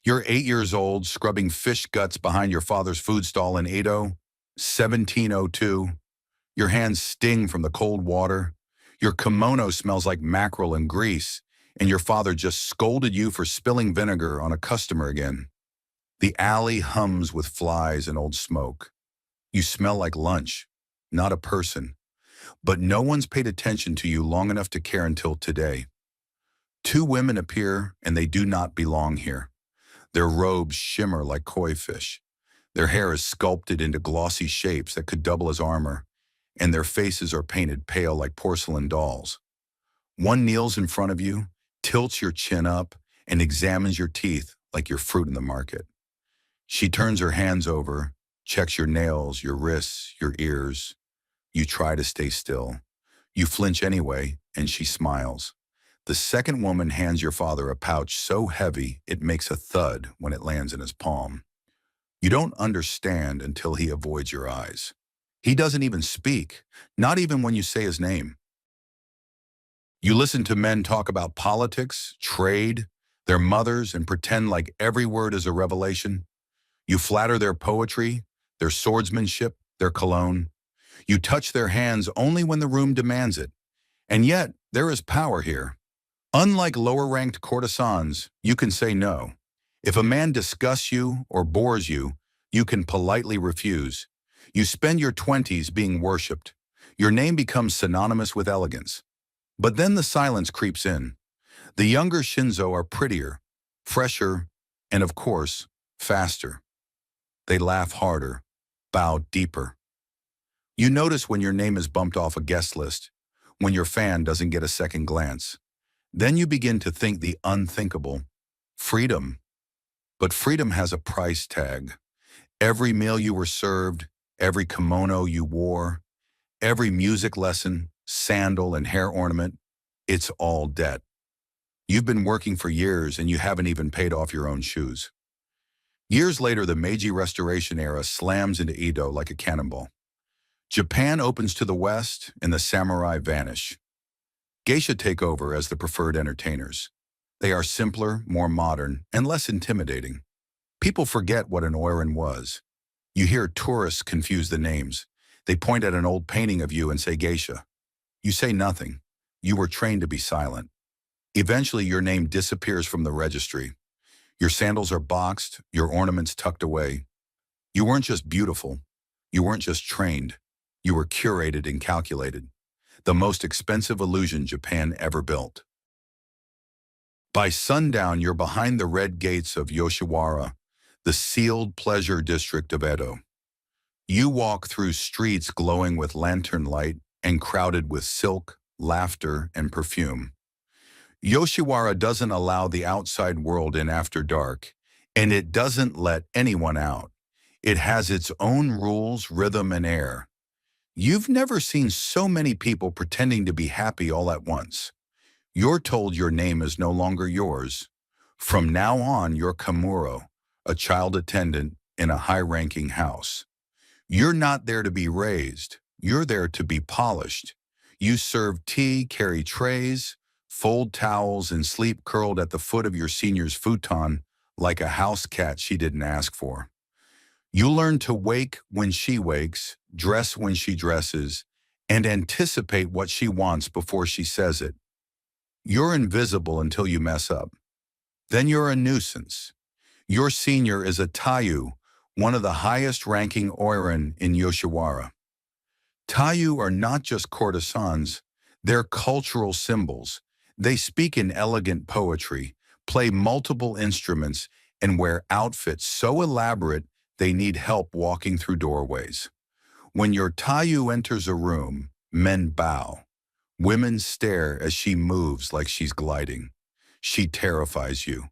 You're 8 years old, scrubbing fish guts behind your father's food stall in Edo, 1702. Your hands sting from the cold water. Your kimono smells like mackerel and grease, and your father just scolded you for spilling vinegar on a customer again. The alley hums with flies and old smoke. You smell like lunch, not a person. But no one's paid attention to you long enough to care until today. Two women appear, and they do not belong here. Their robes shimmer like koi fish. Their hair is sculpted into glossy shapes that could double as armor, and their faces are painted pale like porcelain dolls. One kneels in front of you, tilts your chin up, and examines your teeth like you're fruit in the market. She turns her hands over, checks your nails, your wrists, your ears. You try to stay still. You flinch anyway, and she smiles. The second woman hands your father a pouch so heavy it makes a thud when it lands in his palm. You don't understand until he avoids your eyes. He doesn't even speak, not even when you say his name. You listen to men talk about politics, trade, their mothers, and pretend like every word is a revelation. You flatter their poetry, their swordsmanship, their cologne. You touch their hands only when the room demands it. And yet, there is power here. Unlike lower-ranked courtesans, you can say no. If a man disgusts you or bores you, you can politely refuse. You spend your 20s being worshipped. Your name becomes synonymous with elegance. But then the silence creeps in. The younger Shinzo are prettier, fresher, and of course, faster. They laugh harder, bow deeper. You notice when your name is bumped off a guest list, when your fan doesn't get a second glance. Then you begin to think the unthinkable. Freedom. But freedom has a price tag. Every meal you were served, every kimono you wore, every music lesson, sandal, and hair ornament, it's all debt. You've been working for years and you haven't even paid off your own shoes. Years later, the Meiji Restoration era slams into Edo like a cannonball. Japan opens to the west and the samurai vanish. Geisha take over as the preferred entertainers. They are simpler, more modern, and less intimidating. People forget what an Oiran was. You hear tourists confuse the names. They point at an old painting of you and say geisha. You say nothing. You were trained to be silent. Eventually, your name disappears from the registry. Your sandals are boxed, your ornaments tucked away. You weren't just beautiful. You weren't just trained. You were curated and calculated. The most expensive illusion Japan ever built. By sundown, you're behind the red gates of Yoshiwara, the sealed pleasure district of Edo. You walk through streets glowing with lantern light and crowded with silk, laughter, and perfume. Yoshiwara doesn't allow the outside world in after dark, and it doesn't let anyone out. It has its own rules, rhythm, and air. You've never seen so many people pretending to be happy all at once. You're told your name is no longer yours. From now on, you're Camuro, a child attendant in a high-ranking house. You're not there to be raised. You're there to be polished. You serve tea, carry trays, fold towels, and sleep curled at the foot of your senior's futon like a house cat she didn't ask for. You learn to wake when she wakes, dress when she dresses, and anticipate what she wants before she says it. You're invisible until you mess up. Then you're a nuisance. Your senior is a Taiyu, one of the highest-ranking Oiran in Yoshiwara. Taiyu are not just courtesans, they're cultural symbols. They speak in elegant poetry, play multiple instruments, and wear outfits so elaborate they need help walking through doorways. When your Taiyu enters a room, men bow. Women stare as she moves like she's gliding. She terrifies you.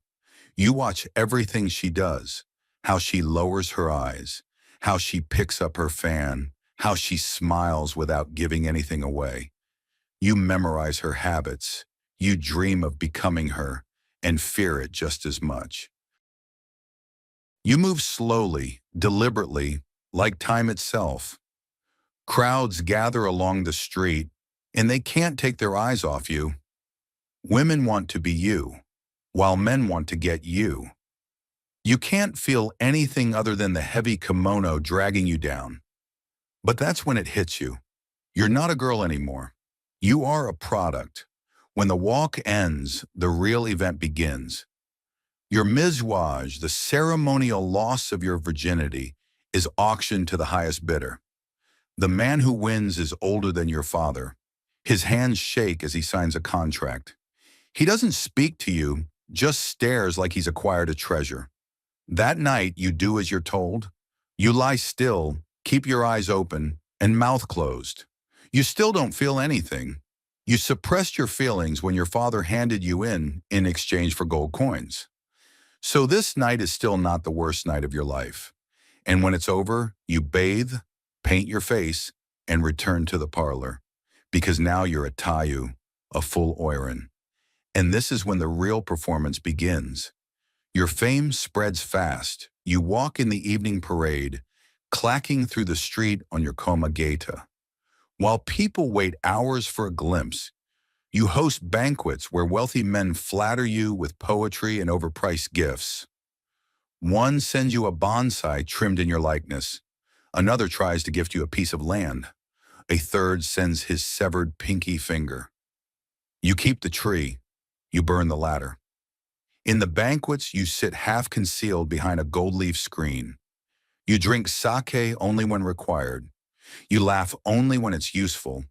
You watch everything she does, how she lowers her eyes, how she picks up her fan, how she smiles without giving anything away. You memorize her habits. You dream of becoming her and fear it just as much. You move slowly, deliberately, like time itself. Crowds gather along the street, and they can't take their eyes off you. Women want to be you, while men want to get you. You can't feel anything other than the heavy kimono dragging you down. But that's when it hits you. You're not a girl anymore. You are a product. When the walk ends, the real event begins. Your miswaj, the ceremonial loss of your virginity, is auctioned to the highest bidder. The man who wins is older than your father. His hands shake as he signs a contract. He doesn't speak to you, just stares like he's acquired a treasure. That night, you do as you're told. You lie still, keep your eyes open, and mouth closed. You still don't feel anything. You suppressed your feelings when your father handed you in exchange for gold coins. So this night is still not the worst night of your life. And when it's over, you bathe, paint your face, and return to the parlor. Because now you're a tayu, a full Oiran. And this is when the real performance begins. Your fame spreads fast. You walk in the evening parade, clacking through the street on your Koma Gaeta. While people wait hours for a glimpse, you host banquets where wealthy men flatter you with poetry and overpriced gifts. One sends you a bonsai trimmed in your likeness. Another tries to gift you a piece of land. A third sends his severed pinky finger. You keep the tree. You burn the latter. In the banquets, you sit half concealed behind a gold leaf screen. You drink sake only when required. You laugh only when it's useful,